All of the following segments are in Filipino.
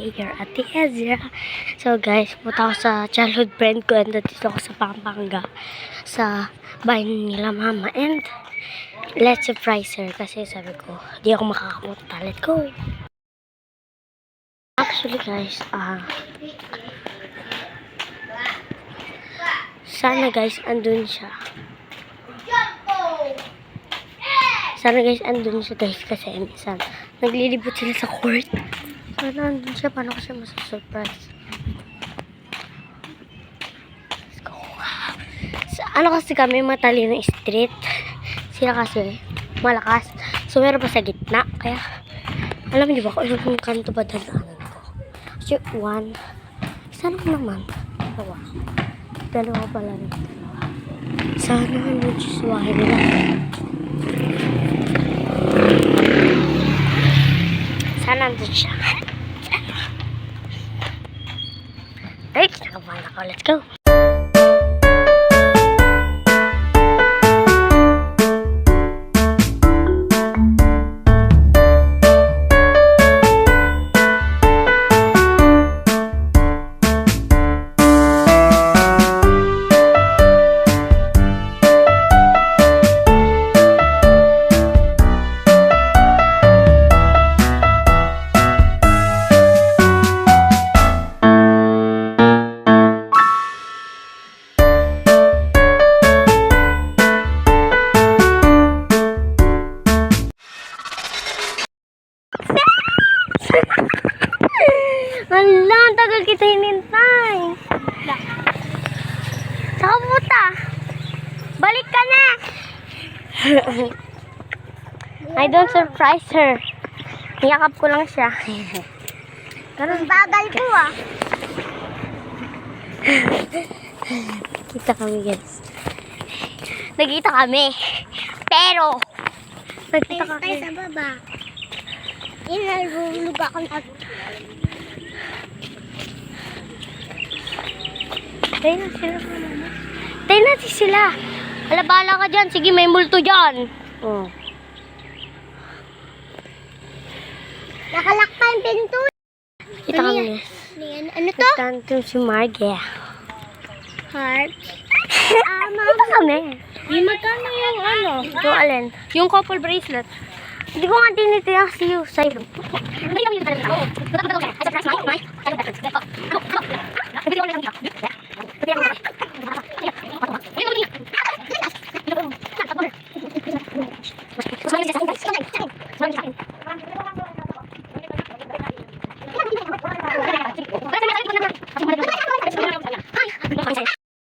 me, your Ate Ezra. So guys, punta ako sa childhood friend ko and dito ako sa Pampanga sa bahay nila mama and let's surprise her kasi sabi ko, di ako makakapunta. Let's go! Actually guys, sana guys, andun siya. Sana guys, andun siya guys kasi minsan naglilibot sila sa court. Sana andun siya, paano ko siya masusurprise? Let's go. Ano kasi kami, matalino street. Sila kasi malakas. So meron pa sa gitna. Kaya, alam niyo ba kung anong kanto ba dadaanan ko? Kasi one, sana naman. Dalawa pala rin. Sana andun siya sa bahay nila. Sana nandun siya. Ay, kinakabahan ako. Let's go. Wala, tagal kita hinintay. Saka puta. Balik ka na. I don't surprise her. Niyakap ko lang siya. Ganun bagal po ah. Kita kami guys. Nagkita kami. Pero nagkita kami sa baba. Inalulog ako na. Tayo na sila. Tayo natin sila. Alabala ka dyan. Sige, may multo dyan. Oh. Nakalak pa yung pinto. Kita kami. Ano to? Tanto si Margia. Heart. Kita kami. Yung magkano yung ano? Yung alin? Yung couple bracelet. Hindi ko nga tinitingnan sa'yo. Sa'yo.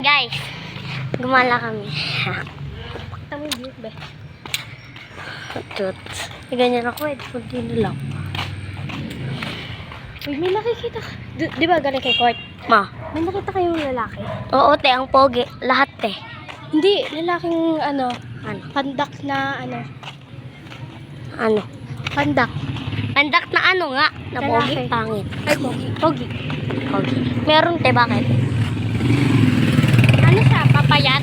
Guys, gumala kami. Tama yung beaut ba? Tut. Ganyan ako eh. Hindi na lang. Uy, may nakikita ka. Di ba galing kay Court? Ma. May nakita kayong lalaki? Oo, te. Ang pogi. Lahat, te. Hindi, lalaking ano, Ano? pandak na ano. Ano? Pandak. Andak na ano nga? Na pogi. Lalaki. Pangit. Ay, pogi. Pogi. Pogi. Meron, te. Bakit? Ano siya? Papayat?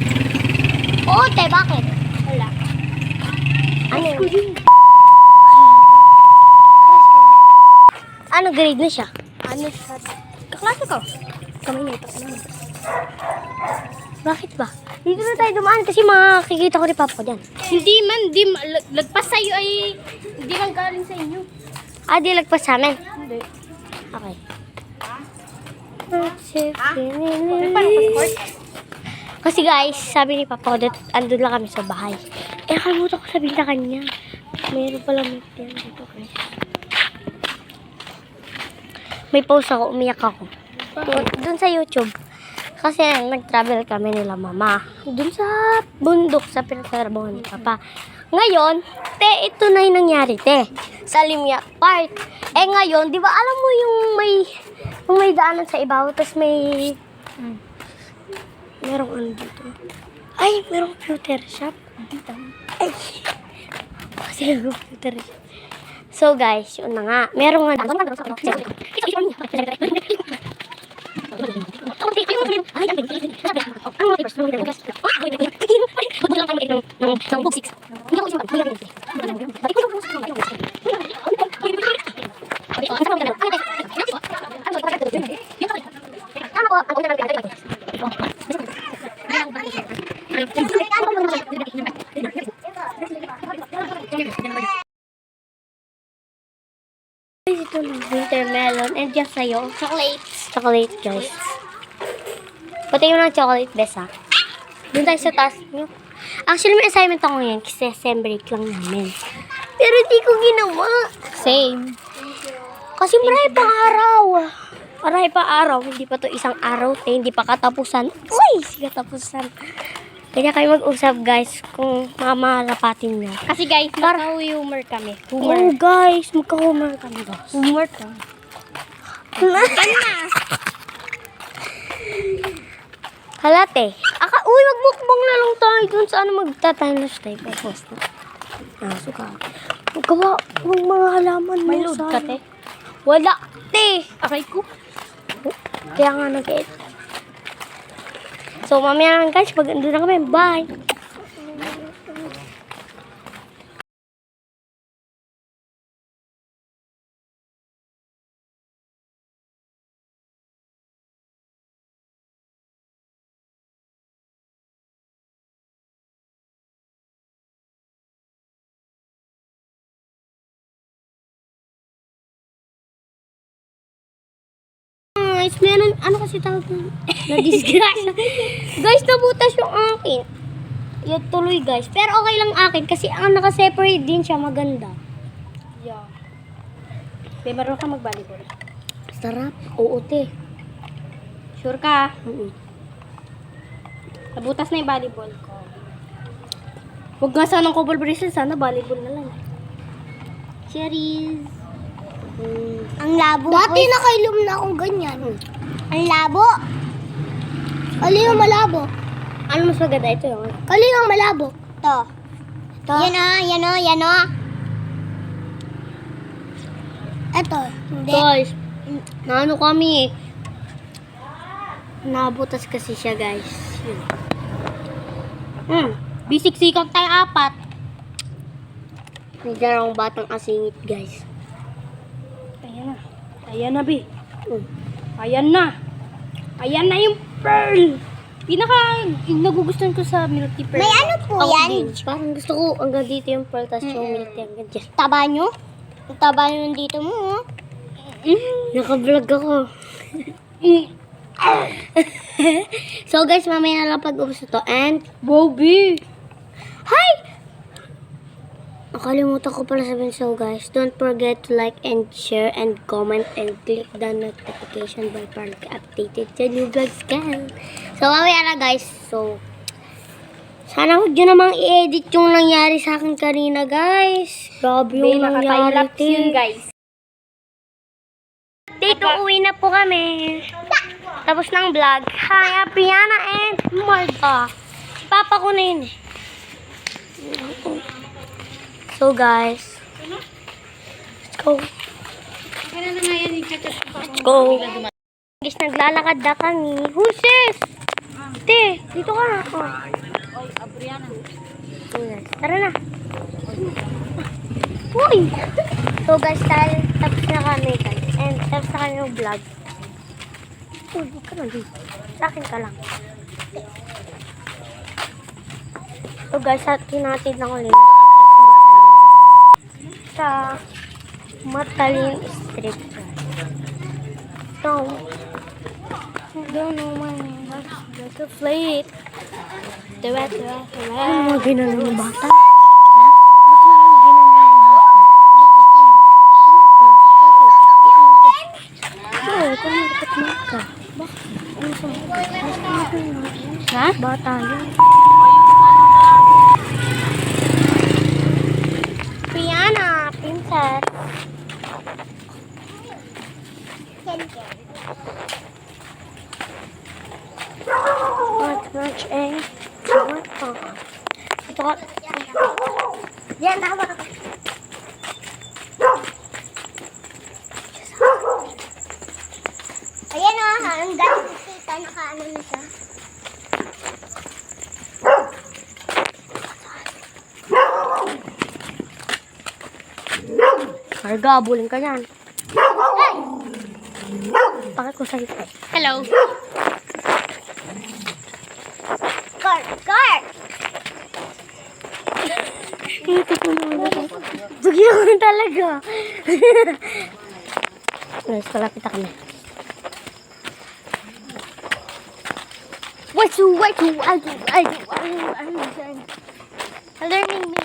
Oo, te. Bakit? Wala. Ano? Ano grade na siya? Ano siya? Kaklase ko. Kamay na ito. Bakit ba? Dito na tayo dumaan kasi makikita ko ni Papa dyan. Hindi man, lagpas sa'yo ay hindi lang galing sa inyo. Ah, di lagpas sa amin. Hindi. Okay. Paano ka sa court? Kasi guys, sabi ni Papa, andun lang kami sa bahay. Eh, nakalimutan ko sabihin sa kanya. Mayroon pala may yan dito guys. May post ako, umiyak ako. Dun sa YouTube. Kasi nag-travel kami nila mama. Dun sa bundok, sa pinagtrabaho ni Papa. Ngayon, te, ito na yung nangyari, te. Sa Limia Park. Eh ngayon, di ba alam mo yung may daanan sa ibabaw, tapos may... Merong ano dito. Ay, merong computer shop. Ay, kasi computer shop. So guys, yun na nga. Merong nga. Ito na, winter melon. And just sa'yo, chocolate, guys. Pati yung ng chocolate, bes, ha? Doon tayo sa taas nyo. Actually, may assignment ako ngayon kasi sem break lang namin. Pero di ko ginawa. Same. Kasi marami pang araw. Marami pang araw. Hindi pa to isang araw. Hindi pa katapusan. Uy! Katapusan. Kaya kayo mag-usap, guys, kung mamalapatin nyo. Kasi guys, humor kami. Humor. Oh, guys. Magka-humor kami, guys. Humor kami. Halate. Uy, magmukbang na lang tayo dun sa ano magtatanos tayo. Pagpos na. Suka. Magkawa ng mga halaman mo. May load ka, te? Wala, te. Aray ko. Kaya nga nag-eat. So, mamaya lang guys, pag andun na kami. Bye! Guys, meron, ano kasi tawag nun? Na-disgrasya. Guys, nabutas yung akin. Yung tuloy, guys. Pero okay lang akin kasi ang naka-separate din siya, maganda. Yeah. Be, marunong ka mag-volleyball. Sarap. Oo, te. Sure ka? Mm-mm. Nabutas na yung volleyball ko. Huwag nga sanang couple bracelet. Sana volleyball na lang. Cherries. Ang labo. Dati nakailom na akong ganyan. Ang labo. Kalingang malabo. Ano mas maganda? Ito yung Kalingang malabo. To. ito. Yan o, yan o, yan o. Ito. Hindi. Guys, naano kami eh. Nabutas kasi siya, guys. Yun. Bisik-sikag tayo 4. May darang batang asingit, guys. Ayan na. Ayan na, Be. Mm. Ayan na. Ayan na yung pearl. Nagugustuhan ko sa milk tea pearl. May ano po Ako yan? din. Parang gusto ko hanggang dito yung pearl, tas yung milk tea hanggang dyan. Taba nyo? Ang taba nyo dito mo. Naka-vlog ako. So guys, mamaya na lang pag-ubos ito. And, Bobby. hi! Nakalimutan ko pala sabihin, so guys, don't forget to like and share and comment and click the notification bell para updated sa new vlogs ka. So mamaya na guys. So, sana huwag nyo namang i-edit yung nangyari sa akin kanina, guys. Grabe Be, yung nangyari, nakatime-lapse yun, guys. Dito, uwi na po kami. Tapos ng vlog. Hi, Apriana and Martha. Papa ko na yun. So, guys. Let's go. Let's go. Guys, naglalakad na kami. Huses! Te, dito ka na. Oh. Yes. Tara na. Uy! So, guys, tapos na kami, guys. And tapos na kami yung vlog. Uy, huwag ka na dito. Sa akin ka lang. So, guys, tinatid na ko ulit. Sa Matalim Street. So, I don't know my like a plate. Diba? Ano mga ginano ng bata? Ha? Bata yun. Piana, princess. Much, eh. Ito ka. Yan, tama ka. Ayan o, ang galing kita, nakaano na siya. Karga, abulin ka yan. Bakit ko sa'yo? Hello. Guard, guard! Yun talaga. Guys, palapit ako na. Learning me.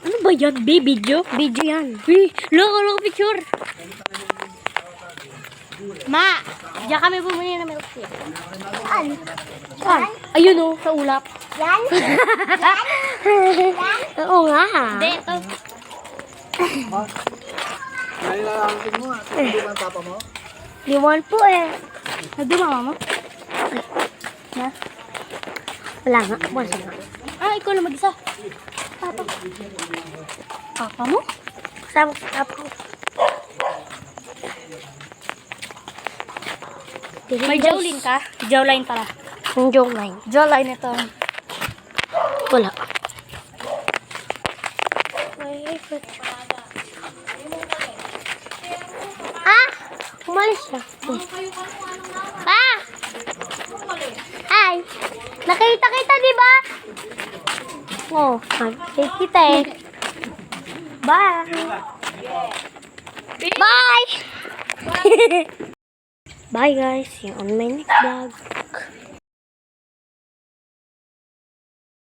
Ano ba yan, babe? Video? Video yan. Uy, loko picture. Ma, diyan kami bumili ng milk tea. Saan? Ayun oh, sa ulap. Yan? Oo nga. Hindi, ito. Nailalangkin mo ah. Hindi ba ang papa mo? Liwan po eh. Nado mama mo? Wala nga. Buwan nga. Ah, ikaw na mag-isa. Papa. Papa mo? Kasama ko sa ko. May jawline ka? Jawline pala. Yung joke line. Jawline ito. Wala. Ah! Umalis siya. Pa! Hi! Nakita kita, di ba? Oh, nakita kita eh. Bye! Bye! Bye guys! See you on my next vlog.